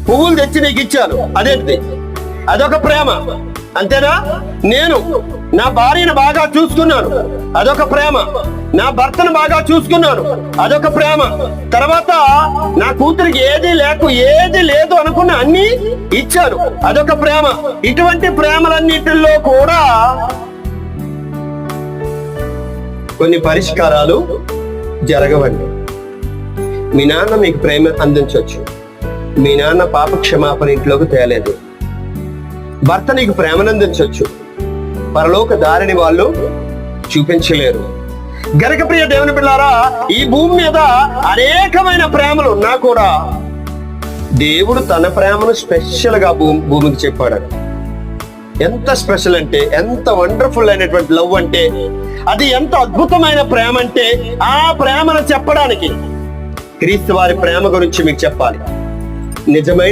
పువ్వులు తెచ్చి నీకు ఇచ్చాను, అదేంటిది? అదొక ప్రేమ, అంతేనా? నేను నా భార్యను బాగా చూసుకున్నాను, అదొక ప్రేమ. నా భర్తను బాగా చూసుకున్నాను, అదొక ప్రేమ. తర్వాత నా కూతురికి ఏది లేదు అనుకున్న అన్ని ఇచ్చాను, అదొక ప్రేమ. ఇటువంటి ప్రేమలన్నిటిలో కూడా కొన్ని పరిష్కారాలు జరగవండి. మీ నాన్న మీకు ప్రేమ అందించవచ్చు, మీ నాన్న పాప క్షమాపణ ఇంట్లోకి తేలేదు. భర్త నీకు ప్రేమను అందించవచ్చు, పరలోక దారిని వాళ్ళు చూపించలేరు. గనుక ప్రియ దేవుని బిడ్డలారా, ఈ భూమి మీద అనేకమైన ప్రేమలు ఉన్నా కూడా దేవుడు తన ప్రేమను స్పెషల్ గా భూమికి చెప్పాడు. ఎంత స్పెషల్ అంటే, ఎంత వండర్ఫుల్ అయినటువంటి లవ్ అంటే, అది ఎంత అద్భుతమైన ప్రేమ అంటే, ఆ ప్రేమను చెప్పడానికి క్రీస్తు వారి ప్రేమ గురించి మీకు చెప్పాలి. నిజమైన